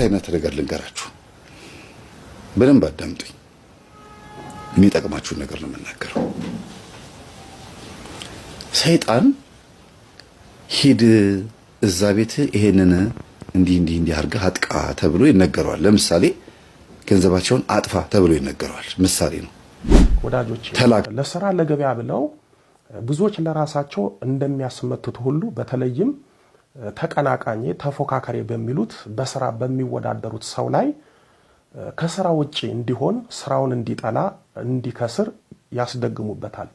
አይነት ነገር ልንገራችሁ፣ በደንብ አዳምጡኝ። የሚጠቅማችሁ ነገር ነው የምናገረው። ሰይጣን ሂድ እዛ ቤት ይሄንን እንዲህ አድርገህ አጥቃ ተብሎ ይነገረዋል። ለምሳሌ ገንዘባቸውን አጥፋ ተብሎ ይነገረዋል። ምሳሌ ነው። ወዳጆች ለስራ ለገበያ ብለው ብዙዎች ለራሳቸው እንደሚያስመትቱ ሁሉ በተለይም ተቀናቃኝ ተፎካካሪ በሚሉት በስራ በሚወዳደሩት ሰው ላይ ከስራ ውጪ እንዲሆን ስራውን እንዲጠላ እንዲከስር ያስደግሙበታል።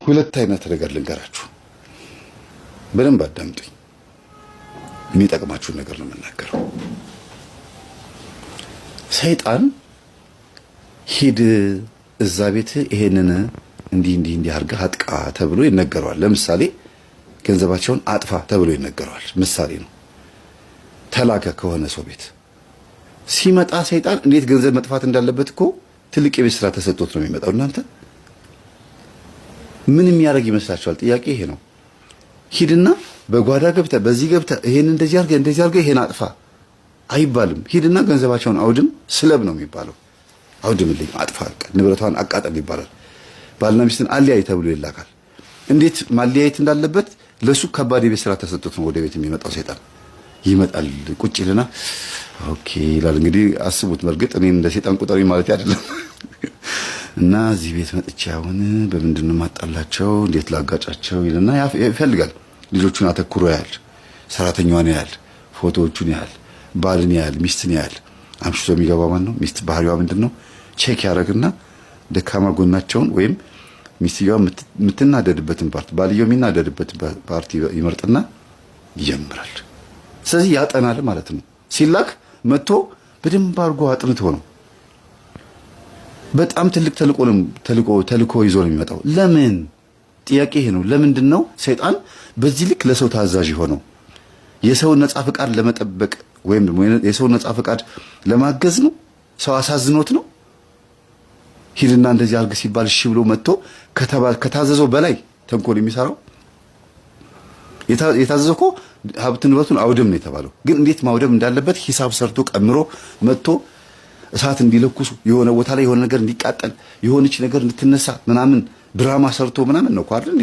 ሁለት አይነት ነገር ልንገራችሁ፣ በደንብ አዳምጡኝ። የሚጠቅማችሁ ነገር ነው የምናገረው። ሰይጣን ሂድ እዛ ቤት ይሄንን እንዲህ አድርገህ አጥቃ ተብሎ ይነገረዋል። ለምሳሌ ገንዘባቸውን አጥፋ ተብሎ ይነገረዋል። ምሳሌ ነው። ተላከ ከሆነ ሰው ቤት ሲመጣ ሰይጣን እንዴት ገንዘብ መጥፋት እንዳለበት እኮ ትልቅ የቤት ስራ ተሰጥቶት ነው የሚመጣው። እናንተ ምን የሚያደርግ ይመስላችኋል? ጥያቄ ይሄ ነው። ሂድና በጓዳ ገብተህ በዚህ ገብተህ ይሄን እንደዚህ አድርገህ ይሄን አጥፋ አይባልም። ሂድና ገንዘባቸውን አውድም ስለብ ነው የሚባለው። አውድምልኝ፣ አጥፋ፣ ንብረቷን አቃጠል ይባላል። ባልና ሚስትን አለያይ ተብሎ ይላካል። እንዴት ማለያየት እንዳለበት ለሱ ከባድ የቤት ስራ ተሰጥቶት ነው ወደ ቤት የሚመጣው ሰይጣን። ይመጣል፣ ቁጭ ይልና ኦኬ ይላል። እንግዲህ አስቡት። በርግጥ እኔም እንደ ሰይጣን ቁጠሩኝ ማለት አይደለም። እና እዚህ ቤት መጥቼ አሁን በምንድን ነው ማጣላቸው፣ እንዴት ላጋጫቸው ይልና ይፈልጋል። ልጆቹን አተኩሮ ያያል፣ ሰራተኛዋን ያያል፣ ፎቶዎቹን ያያል፣ ባልን ያያል፣ ሚስትን ያያል። አምሽቶ የሚገባ ማን ነው? ሚስት ባህሪዋ ምንድነው? ቼክ ያደርግና ደካማ ጎናቸውን ወይም ሚስትየዋ የምትናደድበትን ፓርት ባልየው የሚናደድበትን ፓርቲ ይመርጥና ይጀምራል። ስለዚህ ያጠናል ማለት ነው። ሲላክ መጥቶ በደንብ አድርጎ አጥንቶ ነው። በጣም ትልቅ ተልቆ ይዞ ነው የሚመጣው። ለምን? ጥያቄ ይሄ ነው። ለምንድን ነው ሰይጣን በዚህ ልክ ለሰው ታዛዥ ሆነው? የሰውን ነፃ ፈቃድ ለመጠበቅ ወይም የሰውን ነፃ ፈቃድ ለማገዝ ነው? ሰው አሳዝኖት ነው? ሂድና እንደዚህ አድርግ ሲባል እሺ ብሎ መጥቶ ከታዘዘው በላይ ተንኮል የሚሰራው? የታዘዘው እኮ ሀብት ንብረቱን አውድም ነው የተባለው። ግን እንዴት ማውደም እንዳለበት ሂሳብ ሰርቶ ቀምሮ መጥቶ እሳት እንዲለኩሱ የሆነ ቦታ ላይ የሆነ ነገር እንዲቃጠል የሆነች ነገር እንድትነሳ ምናምን ድራማ ሰርቶ ምናምን ነው አይደል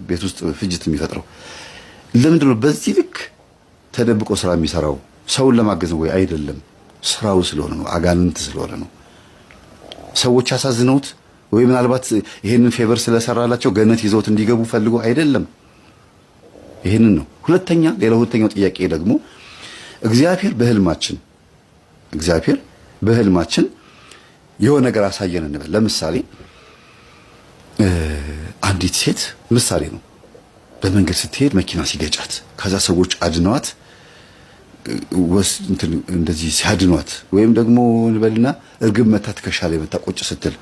ቤት ውስጥ ፍጅት የሚፈጥረው። ለምንድን ነው በዚህ ልክ ተደብቆ ስራ የሚሰራው? ሰውን ለማገዝ ነው ወይ? አይደለም። ስራው ስለሆነ ነው፣ አጋንንት ስለሆነ ነው። ሰዎች አሳዝነውት ወይ ምናልባት ይሄንን ፌቨር ስለሰራላቸው ገነት ይዘውት እንዲገቡ ፈልጎ አይደለም። ይሄንን ነው። ሁለተኛው ጥያቄ ደግሞ እግዚአብሔር በህልማችን የሆነ ነገር አሳየን እንበል። ለምሳሌ አንዲት ሴት ምሳሌ ነው፣ በመንገድ ስትሄድ መኪና ሲገጫት ከዛ ሰዎች አድነዋት እንደዚህ ሲያድኗት ወይም ደግሞ እንበልና እርግብ መታ ትከሻ ላይ መታ ቁጭ ስትል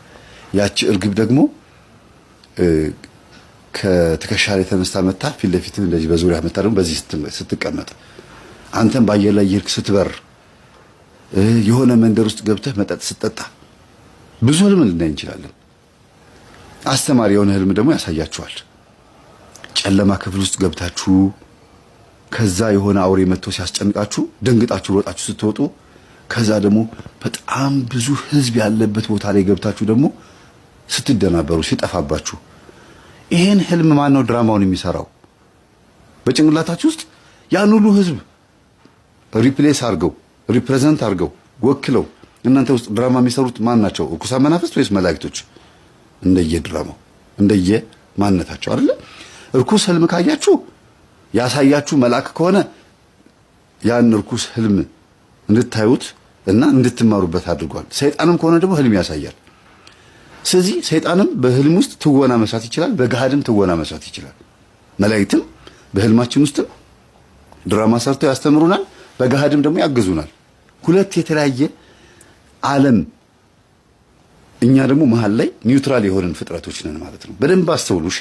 ያቺ እርግብ ደግሞ ከትከሻ ላይ ተነስታ መታ ፊት ለፊት እንደዚህ በዙሪያ መታ ደግሞ በዚህ ስትቀመጥ አንተም ባየር ላይ ይርክ ስትበር የሆነ መንደር ውስጥ ገብተህ መጠጥ ስትጠጣ ብዙ ህልም ልናይ እንችላለን። አስተማሪ የሆነ ህልም ደግሞ ያሳያችኋል። ጨለማ ክፍል ውስጥ ገብታችሁ ከዛ የሆነ አውሬ መጥቶ ሲያስጨንቃችሁ ደንግጣችሁ ሮጣችሁ ስትወጡ ከዛ ደግሞ በጣም ብዙ ህዝብ ያለበት ቦታ ላይ ገብታችሁ ደግሞ ስትደናበሩ ሲጠፋባችሁ ይሄን ህልም ማን ነው ድራማውን የሚሰራው? በጭንቅላታችሁ ውስጥ ያን ሁሉ ህዝብ ሪፕሬዘንት አድርገው ወክለው እናንተ ውስጥ ድራማ የሚሰሩት ማን ናቸው? ርኩሳን መናፍስት ወይስ መላእክቶች? እንደየድራማው እንደየማንነታቸው አይደለ? ርኩስ ህልም ካያችሁ ያሳያችሁ መልአክ ከሆነ ያን ርኩስ ህልም እንድታዩት እና እንድትማሩበት አድርጓል። ሰይጣንም ከሆነ ደግሞ ህልም ያሳያል። ስለዚህ ሰይጣንም በህልም ውስጥ ትወና መስራት ይችላል፣ በገሃድም ትወና መስራት ይችላል። መላእክትም በህልማችን ውስጥ ድራማ ሰርተው ያስተምሩናል፣ በገሃድም ደግሞ ያግዙናል። ሁለት የተለያየ ዓለም፣ እኛ ደግሞ መሃል ላይ ኒውትራል የሆነን ፍጥረቶች ነን ማለት ነው። በደንብ አስተውሉ እሺ።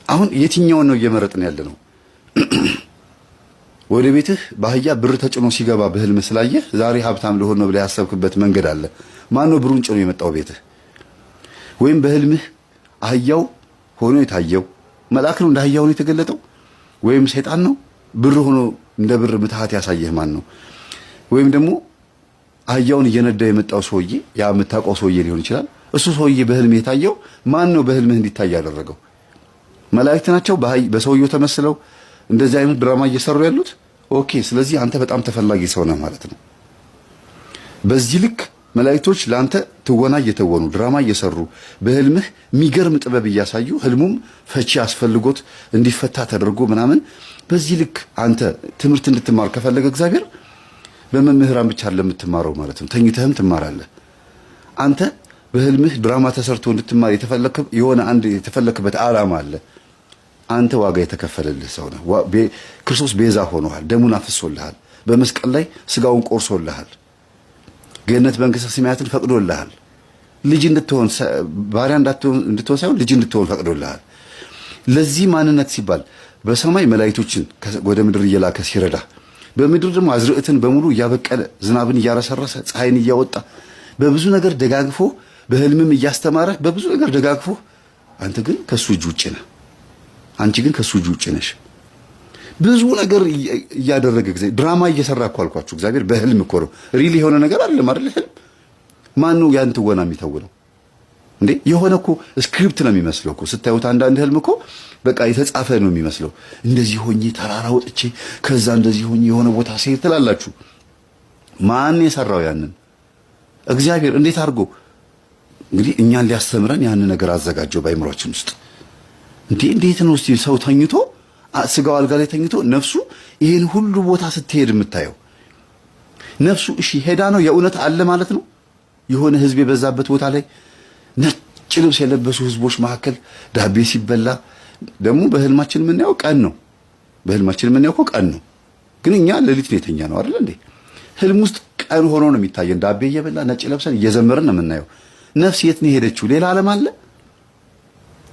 አሁን የትኛውን ነው እየመረጥን ያለ ነው? ወደ ቤትህ ባህያ ብር ተጭኖ ሲገባ በህልም ስላየህ ዛሬ ሀብታም ልሆን ነው ብለህ ያሰብክበት መንገድ አለ። ማን ነው ብሩን ጭኖ የመጣው ቤትህ? ወይም በህልምህ አህያው ሆኖ የታየው መልአክ ነው እንደ አህያው ሆኖ የተገለጠው ወይም ሰይጣን ነው ብር ሆኖ እንደ ብር ምትሃት ያሳየህ ማን ነው? ወይም ደግሞ አህያውን እየነዳ የመጣው ሰውዬ ያ የምታውቀው ሰውዬ ሊሆን ይችላል። እሱ ሰውዬ በህልም የታየው ማን ነው? በህልምህ እንዲታይ ያደረገው መላእክት ናቸው በሰውየው ተመስለው እንደዚህ አይነት ድራማ እየሰሩ ያሉት? ኦኬ፣ ስለዚህ አንተ በጣም ተፈላጊ ሰው ነህ ማለት ነው። በዚህ ልክ መላእክቶች ለአንተ ትወና እየተወኑ ድራማ እየሰሩ በህልምህ የሚገርም ጥበብ እያሳዩ ህልሙም ፈቺ አስፈልጎት እንዲፈታ ተደርጎ ምናምን በዚህ ልክ አንተ ትምህርት እንድትማር ከፈለገ እግዚአብሔር በመምህራን ብቻ ለምትማረው ማለት ነው። ተኝተህም ትማራለህ። አንተ በህልምህ ድራማ ተሰርቶ እንድትማር የሆነ አንድ የተፈለከበት ዓላማ አለ። አንተ ዋጋ የተከፈለልህ ሰው ነህ። ክርስቶስ ቤዛ ሆኖሃል። ደሙን አፍሶልሃል። በመስቀል ላይ ስጋውን ቆርሶልሃል። ገነት መንግሥተ ሰማያትን ፈቅዶልሃል። ልጅ እንድትሆን ባሪያ እንድትሆን ሳይሆን ልጅ እንድትሆን ፈቅዶልሃል። ለዚህ ማንነት ሲባል በሰማይ መላእክቶችን ወደ ምድር እየላከ ሲረዳ በምድር ደግሞ አዝርዕትን በሙሉ እያበቀለ ዝናብን እያረሰረሰ ፀሐይን እያወጣ በብዙ ነገር ደጋግፎ በህልምም እያስተማረ በብዙ ነገር ደጋግፎ አንተ ግን ከሱ እጅ ውጭ ነህ። አንቺ ግን ከሱ እጅ ውጭ ነሽ። ብዙ ነገር እያደረገ እግዚአብሔር ድራማ እየሰራ እኮ አልኳችሁ። እግዚአብሔር በህልም እኮ ነው። ሪል የሆነ ነገር አይደለም አይደል? ህልም ማን ነው ያን ትወና የሚተውነው እንዴ? የሆነ እኮ ስክሪፕት ነው የሚመስለው እኮ ስታዩት። አንዳንድ ህልም እኮ በቃ የተጻፈ ነው የሚመስለው። እንደዚህ ሆኜ ተራራ ወጥቼ ከዛ እንደዚህ ሆኜ የሆነ ቦታ ሲሄድ ትላላችሁ። ማን የሰራው ያንን? እግዚአብሔር። እንዴት አድርጎ እንግዲህ እኛን ሊያስተምረን ያን ነገር አዘጋጀው በአይምሯችን ውስጥ። እንዴት ነው እስቲ ሰው ተኝቶ ስጋው አልጋ ላይ ተኝቶ ነፍሱ ይሄን ሁሉ ቦታ ስትሄድ የምታየው? ነፍሱ እሺ ሄዳ ነው የእውነት አለ ማለት ነው። የሆነ ህዝብ የበዛበት ቦታ ላይ ነጭ ልብስ የለበሱ ህዝቦች መካከል ዳቤ ሲበላ ደግሞ በህልማችን የምናየው ቀን ነው። በህልማችን የምናየው እኮ ቀን ነው፣ ግን እኛ ሌሊት ነው የተኛ ነው አይደል እንዴ? ህልም ውስጥ ቀን ሆኖ ነው የሚታየን። ዳቤ እየበላ ነጭ ለብሰን እየዘመርን ነው የምናየው። ነፍስ የት ነው ሄደችው? ሌላ ዓለም አለ?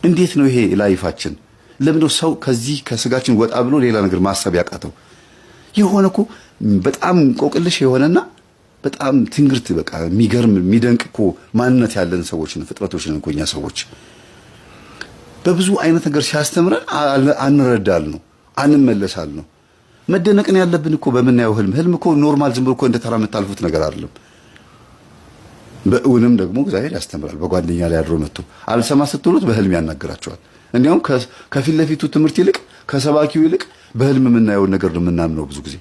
እንዴት ነው ይሄ ላይፋችን? ለምንድነው ሰው ከዚህ ከስጋችን ወጣ ብሎ ሌላ ነገር ማሰብ ያቃተው? የሆነ እኮ በጣም ቆቅልሽ የሆነና በጣም ትንግርት በቃ የሚገርም የሚደንቅ እኮ ማንነት ያለን ሰዎች ነን፣ ፍጥረቶች ነን እኮ እኛ ሰዎች። በብዙ አይነት ነገር ሲያስተምረን አንረዳል ነው አንመለሳል ነው። መደነቅን ያለብን እኮ በምናየው ህልም እኮ ኖርማል ዝም ብሎ እኮ እንደተራ የምታልፉት ነገር አይደለም። በእውንም ደግሞ እግዚአብሔር ያስተምራል። በጓደኛ ላይ አድሮ መጥቶ አልሰማ ስትሉት በህልም ያናግራቸዋል። እንዲያውም ከፊት ለፊቱ ትምህርት ይልቅ ከሰባኪው ይልቅ በህልም የምናየው ነገር ነው የምናምነው። ብዙ ጊዜ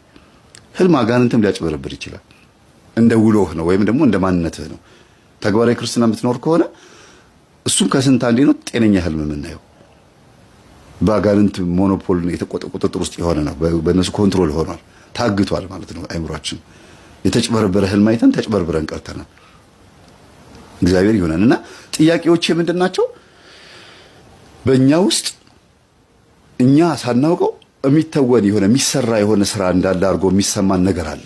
ህልም አጋንንትም ሊያጭበረብር ይችላል። እንደ ውሎህ ነው ወይም ደግሞ እንደ ማንነትህ ነው። ተግባራዊ ክርስትና የምትኖር ከሆነ እሱም ከስንት አንዴ ነው ጤነኛ ህልም የምናየው። በአጋንንት ሞኖፖል ቁጥጥር ውስጥ የሆነ ነው። በእነሱ ኮንትሮል ሆኗል፣ ታግቷል ማለት ነው አይምሯችን። የተጭበረበረ ህልም አይተን ተጭበርብረን ቀርተናል። እግዚአብሔር ይሆነንና ጥያቄዎቼ ምንድን ናቸው? በእኛ ውስጥ እኛ ሳናውቀው የሚተወን የሆነ የሚሰራ የሆነ ስራ እንዳለ አድርጎ የሚሰማን ነገር አለ።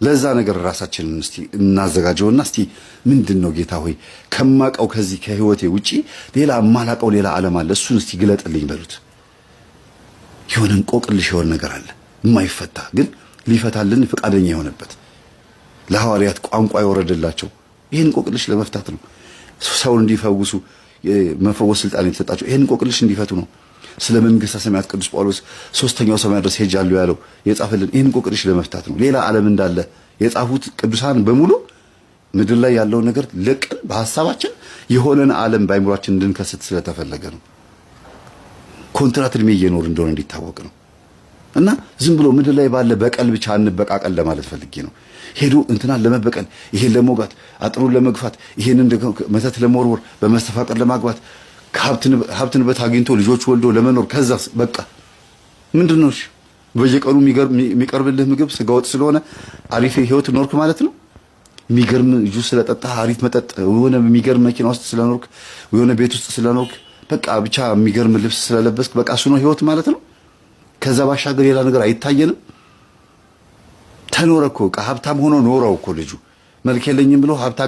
ለዛ ነገር ራሳችንን እስቲ እናዘጋጀውና እስቲ ምንድነው ጌታ ሆይ ከማቀው ከዚህ ከህይወቴ ውጪ ሌላ ማላቀው ሌላ ዓለም አለ፣ እሱን እስቲ ግለጥልኝ በሉት። የሆነ እንቆቅልሽ የሆነ ነገር አለ የማይፈታ ግን ሊፈታልን ፈቃደኛ የሆነበት ለሐዋርያት ቋንቋ የወረደላቸው ይሄን እንቆቅልሽ ለመፍታት ነው። ሰውን እንዲፈውሱ መፈወስ ስልጣን የተሰጣቸው ይሄን እንቆቅልሽ እንዲፈቱ ነው። ስለ መንግስተ ሰማያት ቅዱስ ጳውሎስ ሶስተኛው ሰማይ ድረስ ሄጃለሁ ያለው የጻፈልን ይሄን እንቆቅልሽ ለመፍታት ነው። ሌላ ዓለም እንዳለ የጻፉት ቅዱሳን በሙሉ ምድር ላይ ያለውን ነገር ለቅን በሐሳባችን የሆነን ዓለም በአይምሯችን እንድንከስት ስለተፈለገ ነው። ኮንትራት እድሜ እየኖር እንደሆነ እንዲታወቅ ነው። እና ዝም ብሎ ምድር ላይ ባለ በቀል ብቻ አንበቃቀል ለማለት ፈልጌ ነው። ሄዶ እንትናን ለመበቀል ይሄን ለመውጋት አጥሩን ለመግፋት ይሄንን መተት ለመወርወር በመስተፋቀር ለማግባት ሀብት ንብረት አግኝቶ ልጆች ወልዶ ለመኖር ከዛስ በቃ ምንድነው? እሺ በየቀኑ የሚቀርብልህ ምግብ ስጋ ወጥ ስለሆነ አሪፍ ህይወት ኖርክ ማለት ነው። የሚገርም ጁስ ስለጠጣህ አሪፍ መጠጥ የሆነ የሚገርም መኪና ውስጥ ስለኖርክ የሆነ ቤት ውስጥ ስለኖርክ በቃ ብቻ የሚገርም ልብስ ስለለበስክ በቃ እሱ ነው ህይወት ማለት ነው። ከዛ ባሻገር ሌላ ነገር አይታየንም። ተኖረ እኮ ሀብታም ሆኖ ኖረው እኮ ልጁ መልክ የለኝም ብሎ ሀብት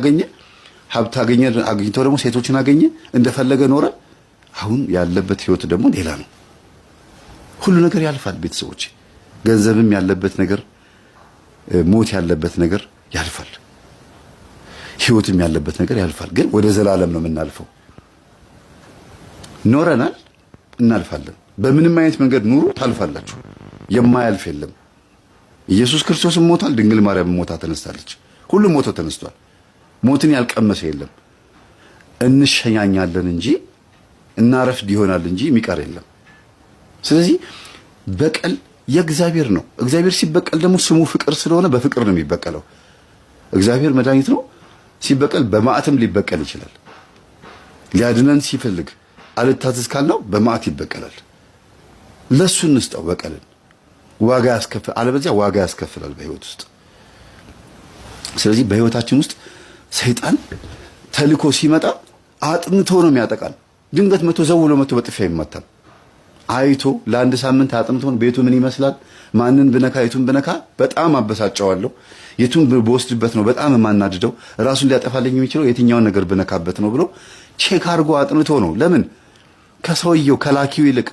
አግኝቶ ደግሞ ሴቶችን አገኘ እንደፈለገ ኖረ። አሁን ያለበት ህይወት ደግሞ ሌላ ነው። ሁሉ ነገር ያልፋል ቤተሰቦች። ገንዘብም ያለበት ነገር፣ ሞት ያለበት ነገር ያልፋል። ህይወትም ያለበት ነገር ያልፋል። ግን ወደ ዘላለም ነው የምናልፈው። ኖረናል፣ እናልፋለን። በምንም አይነት መንገድ ኑሩ ታልፋላችሁ። የማያልፍ የለም። ኢየሱስ ክርስቶስም ሞቷል፣ ድንግል ማርያም ሞታ ተነስታለች። ሁሉም ሞቶ ተነስቷል። ሞትን ያልቀመሰ የለም። እንሸኛኛለን እንጂ እናረፍድ ይሆናል እንጂ የሚቀር የለም። ስለዚህ በቀል የእግዚአብሔር ነው። እግዚአብሔር ሲበቀል ደግሞ ስሙ ፍቅር ስለሆነ በፍቅር ነው የሚበቀለው። እግዚአብሔር መድኃኒት ነው። ሲበቀል በመዓትም ሊበቀል ይችላል። ሊያድነን ሲፈልግ አልታዘዝ ካልነው በመዓት ይበቀላል። ለሱ እንስጠው በቀልን። ዋጋ ያስከፍል፣ አለበለዚያ ዋጋ ያስከፍላል በህይወት ውስጥ። ስለዚህ በህይወታችን ውስጥ ሰይጣን ተልኮ ሲመጣ አጥንቶ ነው የሚያጠቃል። ድንገት መቶ ዘውሎ መቶ በጥፊያ ይመታል። አይቶ ለአንድ ሳምንት አጥንቶን ቤቱ ምን ይመስላል፣ ማንን ብነካ የቱን ብነካ በጣም አበሳጨዋለሁ፣ የቱን በወስድበት ነው በጣም የማናድደው፣ ራሱን ሊያጠፋልኝ የሚችለው የትኛውን ነገር ብነካበት ነው ብሎ ቼክ አድርጎ አጥንቶ ነው። ለምን ከሰውየው ከላኪው ይልቅ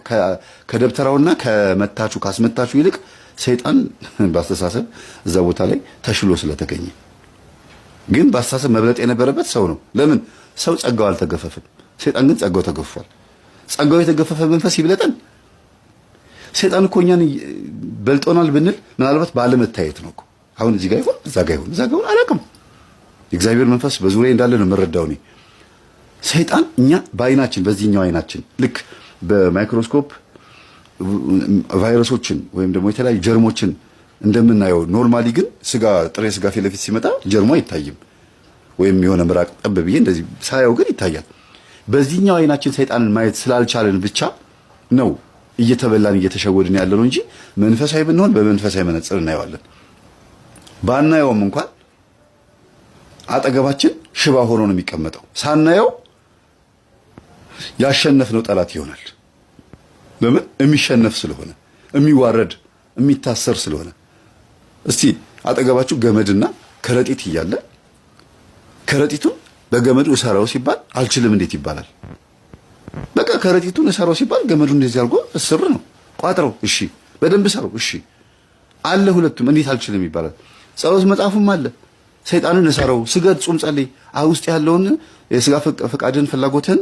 ከደብተራውና ከመታቹ ካስመታቹ ይልቅ ሰይጣን በአስተሳሰብ እዛ ቦታ ላይ ተሽሎ ስለተገኘ። ግን በአስተሳሰብ መብለጥ የነበረበት ሰው ነው። ለምን ሰው ጸጋው አልተገፈፈም፣ ሰይጣን ግን ጸጋው ተገፍፏል። ጸጋው የተገፈፈ መንፈስ ይብለጠን። ሰይጣን እኮ እኛን በልጦናል ብንል ምናልባት ባለመታየት ነው እኮ። አሁን እዚህ ጋር ይሆን እዛ ጋር ይሆን አላውቅም። የእግዚአብሔር መንፈስ በዙሪያ እንዳለ ነው የምረዳው እኔ። ሰይጣን እኛ በአይናችን በዚህኛው አይናችን ልክ በማይክሮስኮፕ ቫይረሶችን ወይም ደግሞ የተለያዩ ጀርሞችን እንደምናየው ኖርማሊ ግን ጥሬ ስጋ ፊት ለፊት ሲመጣ ጀርሞ አይታይም። ወይም የሆነ ምራቅ ጠብ ብዬ እንደዚህ ሳየው ግን ይታያል። በዚህኛው አይናችን ሰይጣንን ማየት ስላልቻለን ብቻ ነው እየተበላን እየተሸወድን ያለ ነው እንጂ መንፈሳዊ ብንሆን በመንፈሳዊ መነጽር እናየዋለን። ባናየውም እንኳን አጠገባችን ሽባ ሆኖ ነው የሚቀመጠው። ሳናየው ያሸነፍነው ጠላት ይሆናል። ለምን? የሚሸነፍ ስለሆነ፣ የሚዋረድ የሚታሰር ስለሆነ። እስቲ አጠገባችሁ ገመድና ከረጢት እያለ ከረጢቱን በገመዱ እሰራው ሲባል አልችልም እንዴት ይባላል? በቃ ከረጢቱን እሰራው ሲባል ገመዱ እንደዚህ አድርጎ እስር ነው ቋጥረው። እሺ በደንብ ሰራው። እሺ አለ ሁለቱም እንዴት አልችልም ይባላል? ጸሎት መጽሐፉም አለ። ሰይጣንን እሰራው፣ ስገድ፣ ጾም፣ ጸልይ፣ ውስጥ ያለውን የሥጋ ፈቃድን ፍላጎትን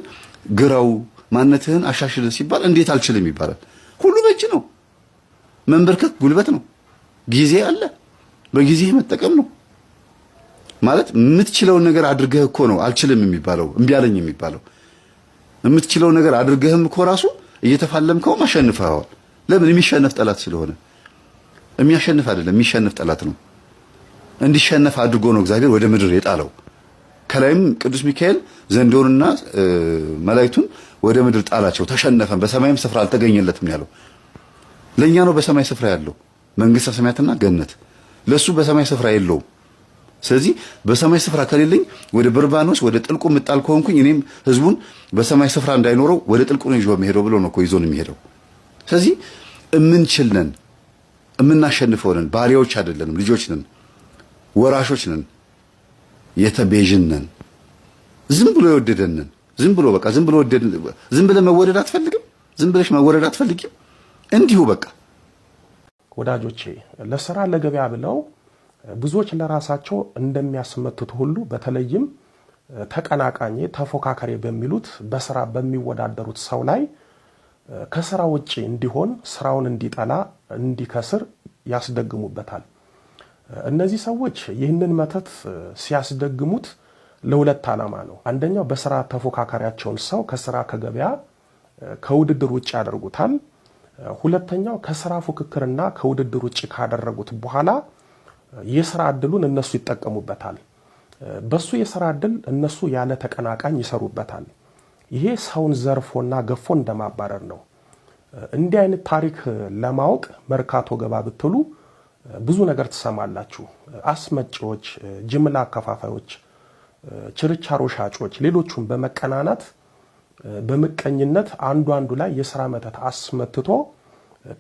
ግራው፣ ማንነትህን አሻሽል ሲባል እንዴት አልችልም ይባላል? ሁሉ በእጅ ነው። መንበርከክ ጉልበት ነው። ጊዜ አለ። በጊዜ መጠቀም ነው ማለት። የምትችለውን ነገር አድርገህ እኮ ነው አልችልም የሚባለው፣ እምቢ አለኝ የሚባለው። የምትችለውን ነገር አድርገህም እኮ ራሱ እየተፋለምከው አሸንፈኸዋል። ለምን? የሚሸነፍ ጠላት ስለሆነ። የሚያሸንፍ አይደለም፣ የሚሸነፍ ጠላት ነው። እንዲሸነፍ አድርጎ ነው እግዚአብሔር ወደ ምድር የጣለው። ከላይም ቅዱስ ሚካኤል ዘንዶንና መላእክቱን ወደ ምድር ጣላቸው፣ ተሸነፈን፣ በሰማይም ስፍራ አልተገኘለትም ያለው። ለኛ ነው በሰማይ ስፍራ ያለው መንግስተ ሰማያትና ገነት። ለሱ በሰማይ ስፍራ የለውም። ስለዚህ በሰማይ ስፍራ ከሌለኝ ወደ በርባኖስ ወደ ጥልቁ ምጣል ከሆንኩኝ እኔም ህዝቡን በሰማይ ስፍራ እንዳይኖረው ወደ ጥልቁ ነው ይዞ የሚሄደው ብሎ ነው እኮ ይዞን የሚሄደው። ስለዚህ እምንችል ነን፣ እምናሸንፈው ነን። ባሪያዎች አይደለንም፣ ልጆች ነን፣ ወራሾች ነን፣ የተቤዥን ነን። ዝም ብሎ የወደደን ነን። ዝም ብሎ በቃ ዝም ብለህ መወደድ አትፈልግም? ዝም ብለሽ መወደድ አትፈልጊም? እንዲሁ በቃ ወዳጆቼ ለስራ ለገበያ ብለው ብዙዎች ለራሳቸው እንደሚያስመትቱ ሁሉ በተለይም ተቀናቃኝ ተፎካካሪ በሚሉት በስራ በሚወዳደሩት ሰው ላይ ከስራ ውጪ እንዲሆን ስራውን እንዲጠላ እንዲከስር ያስደግሙበታል። እነዚህ ሰዎች ይህንን መተት ሲያስደግሙት ለሁለት ዓላማ ነው። አንደኛው በስራ ተፎካካሪያቸውን ሰው ከስራ ከገበያ ከውድድር ውጪ ያደርጉታል። ሁለተኛው ከስራ ፉክክርና ከውድድር ውጪ ካደረጉት በኋላ የስራ ዕድሉን እነሱ ይጠቀሙበታል። በሱ የስራ ዕድል እነሱ ያለ ተቀናቃኝ ይሰሩበታል። ይሄ ሰውን ዘርፎና ገፎ እንደማባረር ነው። እንዲህ አይነት ታሪክ ለማወቅ መርካቶ ገባ ብትሉ ብዙ ነገር ትሰማላችሁ። አስመጪዎች፣ ጅምላ አከፋፋዮች፣ ችርቻሮ ሻጮች፣ ሌሎቹም በመቀናናት በመቀኝነት አንዱ ላይ የስራ መተት አስመትቶ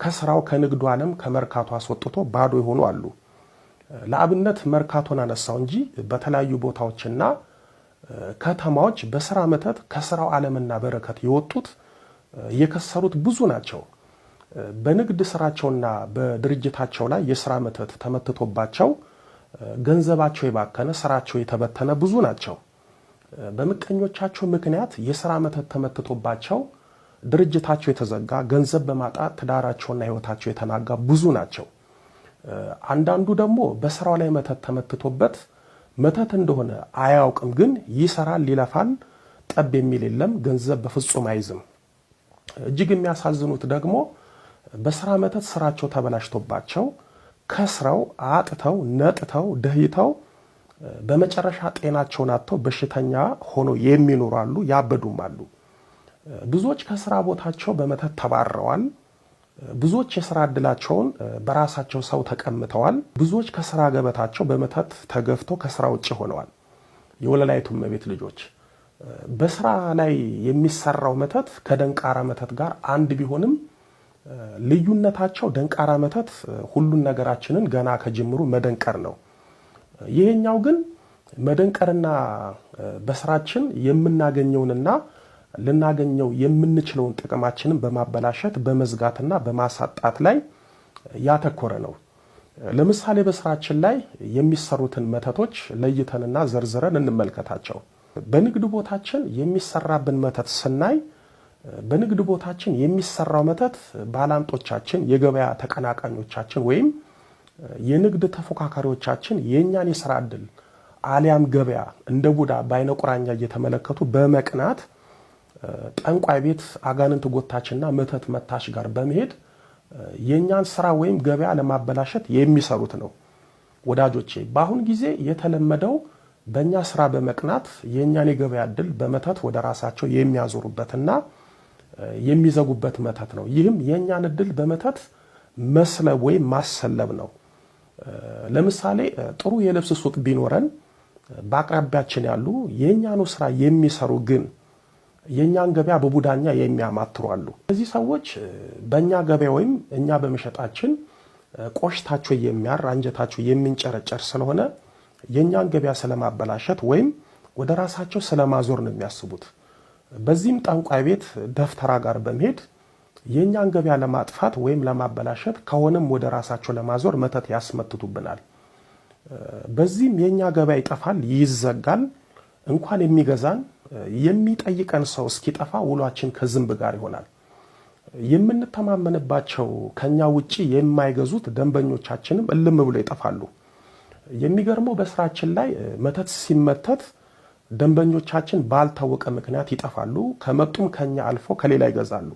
ከስራው ከንግዱ ዓለም ከመርካቶ አስወጥቶ ባዶ የሆኑ አሉ። ለአብነት መርካቶን አነሳው እንጂ በተለያዩ ቦታዎችና ከተማዎች በስራ መተት ከስራው ዓለምና በረከት የወጡት የከሰሩት ብዙ ናቸው። በንግድ ስራቸውና በድርጅታቸው ላይ የስራ መተት ተመትቶባቸው ገንዘባቸው የባከነ ስራቸው የተበተነ ብዙ ናቸው። በምቀኞቻቸው ምክንያት የስራ መተት ተመትቶባቸው ድርጅታቸው የተዘጋ ገንዘብ በማጣት ትዳራቸውና ህይወታቸው የተናጋ ብዙ ናቸው። አንዳንዱ ደግሞ በስራው ላይ መተት ተመትቶበት መተት እንደሆነ አያውቅም፣ ግን ይሰራል፣ ይለፋል፣ ጠብ የሚል የለም፣ ገንዘብ በፍጹም አይዝም። እጅግ የሚያሳዝኑት ደግሞ በስራ መተት ስራቸው ተበላሽቶባቸው ከስረው አጥተው ነጥተው ደህይተው በመጨረሻ ጤናቸውን አጥተው በሽተኛ ሆኖ የሚኖሩ አሉ፣ ያበዱም አሉ። ብዙዎች ከስራ ቦታቸው በመተት ተባረዋል። ብዙዎች የስራ ዕድላቸውን በራሳቸው ሰው ተቀምተዋል። ብዙዎች ከስራ ገበታቸው በመተት ተገፍተው ከስራ ውጭ ሆነዋል። የወለላይቱ እመቤት ልጆች በስራ ላይ የሚሰራው መተት ከደንቃራ መተት ጋር አንድ ቢሆንም ልዩነታቸው ደንቃራ መተት ሁሉን ነገራችንን ገና ከጅምሩ መደንቀር ነው። ይሄኛው ግን መደንቀርና በስራችን የምናገኘውንና ልናገኘው የምንችለውን ጥቅማችንን በማበላሸት በመዝጋትና በማሳጣት ላይ ያተኮረ ነው። ለምሳሌ በስራችን ላይ የሚሰሩትን መተቶች ለይተንና ዘርዝረን እንመልከታቸው። በንግድ ቦታችን የሚሰራብን መተት ስናይ በንግድ ቦታችን የሚሰራው መተት ባላንጦቻችን፣ የገበያ ተቀናቃኞቻችን ወይም የንግድ ተፎካካሪዎቻችን የኛን የሥራ ዕድል አሊያም ገበያ እንደ ቡዳ በአይነ ቁራኛ እየተመለከቱ በመቅናት ጠንቋይ ቤት አጋንንት ጎታችና መተት መታሽ ጋር በመሄድ የኛን ስራ ወይም ገበያ ለማበላሸት የሚሰሩት ነው። ወዳጆቼ በአሁን ጊዜ የተለመደው በእኛ ስራ በመቅናት የኛን የገበያ ዕድል በመተት ወደ ራሳቸው የሚያዞሩበትና የሚዘጉበት መተት ነው። ይህም የኛን ዕድል በመተት መስለብ ወይም ማሰለብ ነው። ለምሳሌ ጥሩ የልብስ ሱቅ ቢኖረን በአቅራቢያችን ያሉ የኛኑ ስራ የሚሰሩ ግን የኛን ገበያ በቡዳኛ የሚያማትሩ አሉ። እነዚህ ሰዎች በእኛ ገበያ ወይም እኛ በመሸጣችን ቆሽታቸው የሚያር አንጀታቸው የሚንጨረጨር ስለሆነ የኛን ገበያ ስለማበላሸት ወይም ወደ ራሳቸው ስለማዞር ነው የሚያስቡት። በዚህም ጠንቋይ ቤት ደፍተራ ጋር በመሄድ የኛን ገበያ ለማጥፋት ወይም ለማበላሸት ከሆነም ወደ ራሳቸው ለማዞር መተት ያስመትቱብናል። በዚህም የኛ ገበያ ይጠፋል፣ ይዘጋል። እንኳን የሚገዛን የሚጠይቀን ሰው እስኪጠፋ ውሏችን ከዝንብ ጋር ይሆናል። የምንተማመንባቸው ከኛ ውጪ የማይገዙት ደንበኞቻችንም እልም ብሎ ይጠፋሉ። የሚገርመው በስራችን ላይ መተት ሲመተት ደንበኞቻችን ባልታወቀ ምክንያት ይጠፋሉ። ከመጡም ከኛ አልፎ ከሌላ ይገዛሉ።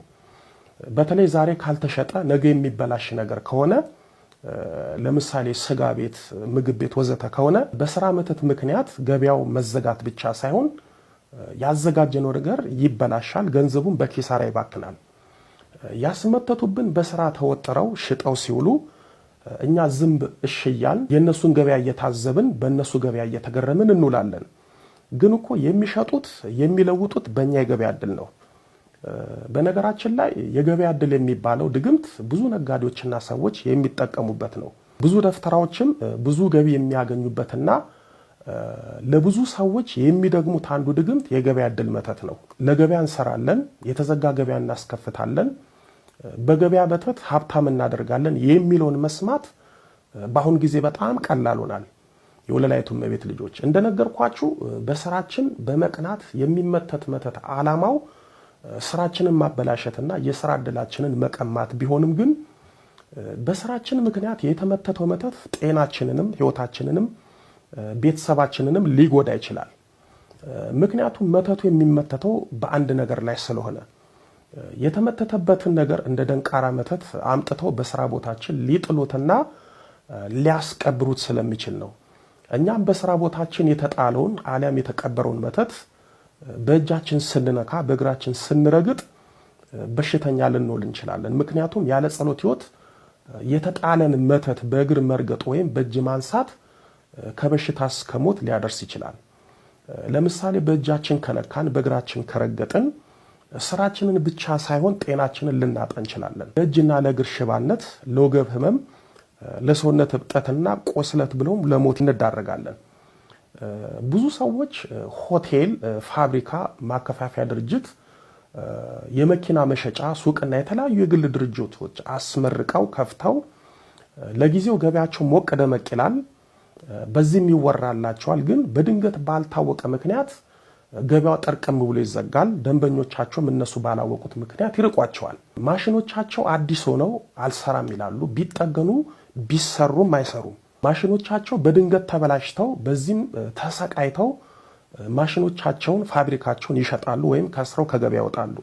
በተለይ ዛሬ ካልተሸጠ ነገ የሚበላሽ ነገር ከሆነ ለምሳሌ ስጋ ቤት፣ ምግብ ቤት ወዘተ ከሆነ በስራ መተት ምክንያት ገበያው መዘጋት ብቻ ሳይሆን ያዘጋጀነው ነገር ይበላሻል፣ ገንዘቡን በኪሳራ ይባክናል። ያስመተቱብን በስራ ተወጥረው ሽጠው ሲውሉ እኛ ዝንብ እሽያል የነሱን ገበያ እየታዘብን በእነሱ ገበያ እየተገረምን እንውላለን። ግን እኮ የሚሸጡት የሚለውጡት በእኛ የገበያ ዕድል ነው። በነገራችን ላይ የገበያ ዕድል የሚባለው ድግምት ብዙ ነጋዴዎችና ሰዎች የሚጠቀሙበት ነው። ብዙ ደፍተራዎችም ብዙ ገቢ የሚያገኙበትና ለብዙ ሰዎች የሚደግሙት አንዱ ድግምት የገበያ ዕድል መተት ነው። ለገበያ እንሰራለን፣ የተዘጋ ገበያ እናስከፍታለን፣ በገበያ መተት ሀብታም እናደርጋለን የሚለውን መስማት በአሁን ጊዜ በጣም ቀላል ሆኗል። የወለላይቱ እመቤት ልጆች እንደነገርኳችሁ በስራችን በመቅናት የሚመተት መተት ዓላማው ስራችንን ማበላሸትና የስራ ዕድላችንን መቀማት ቢሆንም ግን በስራችን ምክንያት የተመተተው መተት ጤናችንንም ህይወታችንንም ቤተሰባችንንም ሊጎዳ ይችላል። ምክንያቱም መተቱ የሚመተተው በአንድ ነገር ላይ ስለሆነ የተመተተበትን ነገር እንደ ደንቃራ መተት አምጥተው በስራ ቦታችን ሊጥሉትና ሊያስቀብሩት ስለሚችል ነው። እኛም በስራ ቦታችን የተጣለውን አሊያም የተቀበረውን መተት በእጃችን ስንነካ በእግራችን ስንረግጥ በሽተኛ ልንሆን እንችላለን። ምክንያቱም ያለ ጸሎት ህይወት የተጣለን መተት በእግር መርገጥ ወይም በእጅ ማንሳት ከበሽታ እስከ ሞት ሊያደርስ ይችላል። ለምሳሌ በእጃችን ከነካን በእግራችን ከረገጥን ስራችንን ብቻ ሳይሆን ጤናችንን ልናጣ እንችላለን። ለእጅና ለእግር ሽባነት፣ ለወገብ ህመም፣ ለሰውነት እብጠትና ቆስለት ብለውም ለሞት እንዳረጋለን። ብዙ ሰዎች ሆቴል፣ ፋብሪካ፣ ማከፋፈያ ድርጅት፣ የመኪና መሸጫ ሱቅና የተለያዩ የግል ድርጅቶች አስመርቀው ከፍተው ለጊዜው ገበያቸው ሞቅ ደመቅ ይላል፣ በዚህም ይወራላቸዋል። ግን በድንገት ባልታወቀ ምክንያት ገበያው ጠርቀም ብሎ ይዘጋል። ደንበኞቻቸውም እነሱ ባላወቁት ምክንያት ይርቋቸዋል። ማሽኖቻቸው አዲስ ሆነው አልሰራም ይላሉ። ቢጠገኑ ቢሰሩም አይሰሩም። ማሽኖቻቸው በድንገት ተበላሽተው በዚህም ተሰቃይተው ማሽኖቻቸውን ፋብሪካቸውን ይሸጣሉ ወይም ከስረው ከገበያ ያወጣሉ።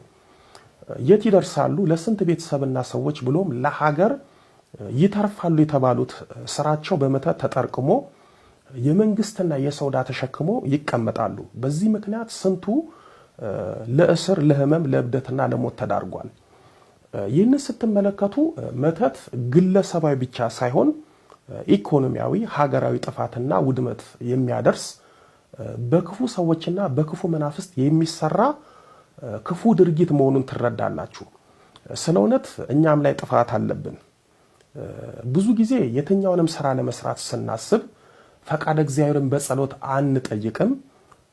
የት ይደርሳሉ? ለስንት ቤተሰብና ሰዎች ብሎም ለሀገር ይተርፋሉ የተባሉት ስራቸው በመተት ተጠርቅሞ የመንግስትና የሰው ዕዳ ተሸክሞ ይቀመጣሉ። በዚህ ምክንያት ስንቱ ለእስር፣ ለህመም፣ ለእብደትና ለሞት ተዳርጓል። ይህንን ስትመለከቱ መተት ግለሰባዊ ብቻ ሳይሆን ኢኮኖሚያዊ፣ ሀገራዊ ጥፋትና ውድመት የሚያደርስ በክፉ ሰዎችና በክፉ መናፍስት የሚሰራ ክፉ ድርጊት መሆኑን ትረዳላችሁ። ስለ እውነት እኛም ላይ ጥፋት አለብን። ብዙ ጊዜ የትኛውንም ስራ ለመስራት ስናስብ ፈቃድ እግዚአብሔርን በጸሎት አንጠይቅም።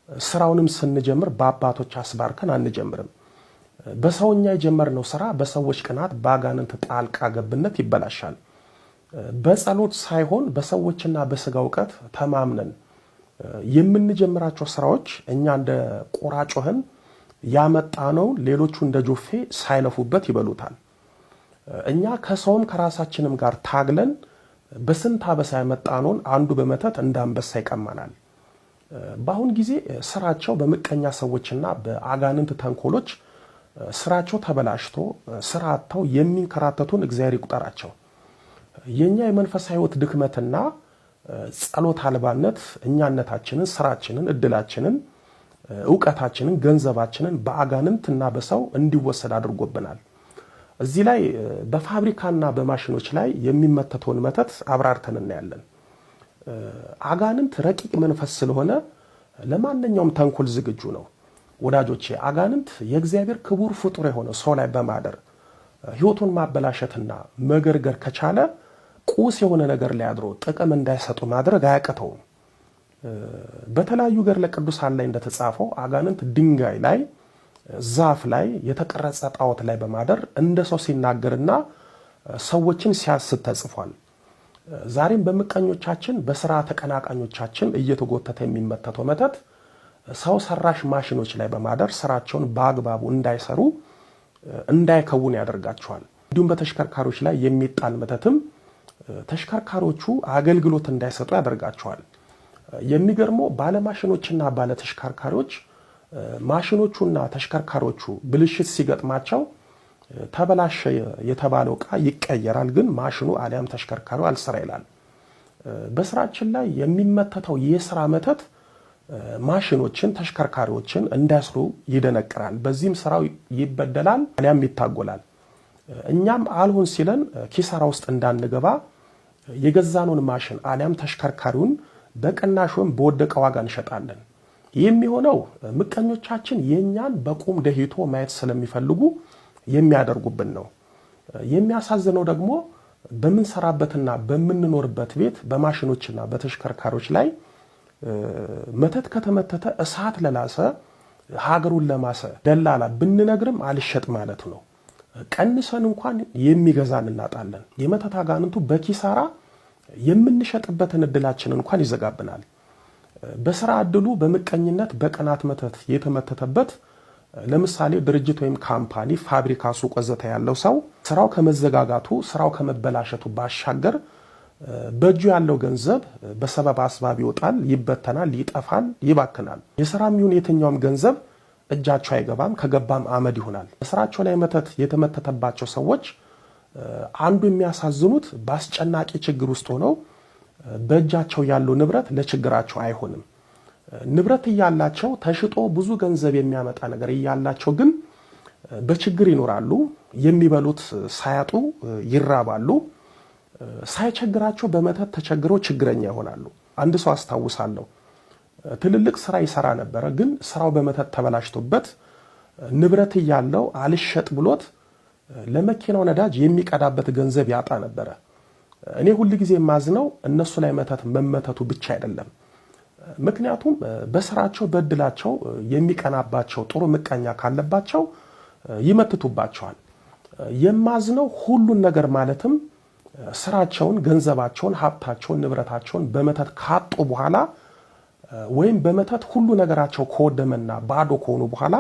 ስራውንም ስንጀምር በአባቶች አስባርከን አንጀምርም። በሰውኛ የጀመርነው ስራ በሰዎች ቅናት፣ በአጋንንት ጣልቃ ገብነት ይበላሻል። በጸሎት ሳይሆን በሰዎችና በስጋ እውቀት ተማምነን የምንጀምራቸው ስራዎች እኛ እንደ ቆራጮህን ያመጣነው ሌሎቹ እንደ ጆፌ ሳይለፉበት ይበሉታል። እኛ ከሰውም ከራሳችንም ጋር ታግለን በስንት አበሳ ያመጣነውን አንዱ በመተት እንዳንበሳ ይቀማናል። በአሁን ጊዜ ስራቸው በምቀኛ ሰዎችና በአጋንንት ተንኮሎች ስራቸው ተበላሽቶ ስራ አጥተው የሚንከራተቱን እግዚአብሔር ይቁጠራቸው። የኛ የመንፈሳዊ ሕይወት ድክመትና ጸሎት አልባነት እኛነታችንን፣ ስራችንን፣ እድላችንን፣ ዕውቀታችንን፣ ገንዘባችንን በአጋንንትና በሰው እንዲወሰድ አድርጎብናል። እዚህ ላይ በፋብሪካና በማሽኖች ላይ የሚመተተውን መተት አብራርተን እናያለን። አጋንንት ረቂቅ መንፈስ ስለሆነ ለማንኛውም ተንኮል ዝግጁ ነው። ወዳጆቼ አጋንንት የእግዚአብሔር ክቡር ፍጡር የሆነ ሰው ላይ በማደር ሕይወቱን ማበላሸትና መገርገር ከቻለ ቁስ የሆነ ነገር ላይ አድሮ ጥቅም እንዳይሰጡ ማድረግ አያቅተውም። በተለያዩ ገድለ ቅዱሳን ላይ እንደተጻፈው አጋንንት ድንጋይ ላይ፣ ዛፍ ላይ፣ የተቀረጸ ጣዖት ላይ በማደር እንደ ሰው ሲናገርና ሰዎችን ሲያስት ተጽፏል። ዛሬም በምቀኞቻችን በስራ ተቀናቃኞቻችን እየተጎተተ የሚመተተው መተት ሰው ሰራሽ ማሽኖች ላይ በማደር ስራቸውን በአግባቡ እንዳይሰሩ እንዳይከውን ያደርጋቸዋል። እንዲሁም በተሽከርካሪዎች ላይ የሚጣል መተትም ተሽከርካሪዎቹ አገልግሎት እንዳይሰጡ ያደርጋቸዋል። የሚገርመው ባለማሽኖችና ባለተሽከርካሪዎች ማሽኖቹና ተሽከርካሪዎቹ ብልሽት ሲገጥማቸው ተበላሸ የተባለው ዕቃ ይቀየራል፣ ግን ማሽኑ አሊያም ተሽከርካሪው አልሰራ ይላል። በስራችን ላይ የሚመተተው የስራ መተት ማሽኖችን፣ ተሽከርካሪዎችን እንዳይሰሩ ይደነቅራል። በዚህም ስራው ይበደላል አሊያም ይታጎላል። እኛም አልሆን ሲለን ኪሳራ ውስጥ እንዳንገባ የገዛነውን ማሽን አሊያም ተሽከርካሪውን በቅናሽም በወደቀ ዋጋ እንሸጣለን። የሚሆነው ምቀኞቻችን የኛን በቁም ደህይቶ ማየት ስለሚፈልጉ የሚያደርጉብን ነው። የሚያሳዝነው ደግሞ በምንሰራበትና በምንኖርበት ቤት በማሽኖችና በተሽከርካሪዎች ላይ መተት ከተመተተ እሳት ለላሰ ሀገሩን ለማሰ ደላላ ብንነግርም አልሸጥ ማለት ነው። ቀንሰን እንኳን የሚገዛን እናጣለን። የመተት አጋንንቱ በኪሳራ የምንሸጥበትን እድላችን እንኳን ይዘጋብናል። በስራ እድሉ በምቀኝነት በቅናት መተት የተመተተበት ለምሳሌ ድርጅት ወይም ካምፓኒ፣ ፋብሪካ፣ ሱቅ ወዘተ ያለው ሰው ስራው ከመዘጋጋቱ ስራው ከመበላሸቱ ባሻገር በእጁ ያለው ገንዘብ በሰበብ አስባብ ይወጣል፣ ይበተናል፣ ይጠፋል፣ ይባክናል። የስራም ይሁን የትኛውም ገንዘብ እጃቸው አይገባም፣ ከገባም አመድ ይሆናል። በስራቸው ላይ መተት የተመተተባቸው ሰዎች አንዱ የሚያሳዝኑት በአስጨናቂ ችግር ውስጥ ሆነው በእጃቸው ያለው ንብረት ለችግራቸው አይሆንም። ንብረት እያላቸው ተሽጦ ብዙ ገንዘብ የሚያመጣ ነገር እያላቸው ግን በችግር ይኖራሉ። የሚበሉት ሳያጡ ይራባሉ። ሳይቸግራቸው በመተት ተቸግረው ችግረኛ ይሆናሉ። አንድ ሰው አስታውሳለሁ፣ ትልልቅ ስራ ይሰራ ነበረ፣ ግን ስራው በመተት ተበላሽቶበት ንብረት እያለው አልሸጥ ብሎት ለመኪናው ነዳጅ የሚቀዳበት ገንዘብ ያጣ ነበረ። እኔ ሁል ጊዜ የማዝነው እነሱ ላይ መተት መመተቱ ብቻ አይደለም። ምክንያቱም በስራቸው በእድላቸው የሚቀናባቸው ጥሩ ምቀኛ ካለባቸው ይመትቱባቸዋል። የማዝነው ሁሉን ነገር ማለትም ስራቸውን፣ ገንዘባቸውን፣ ሀብታቸውን፣ ንብረታቸውን በመተት ካጡ በኋላ ወይም በመተት ሁሉ ነገራቸው ከወደመና ባዶ ከሆኑ በኋላ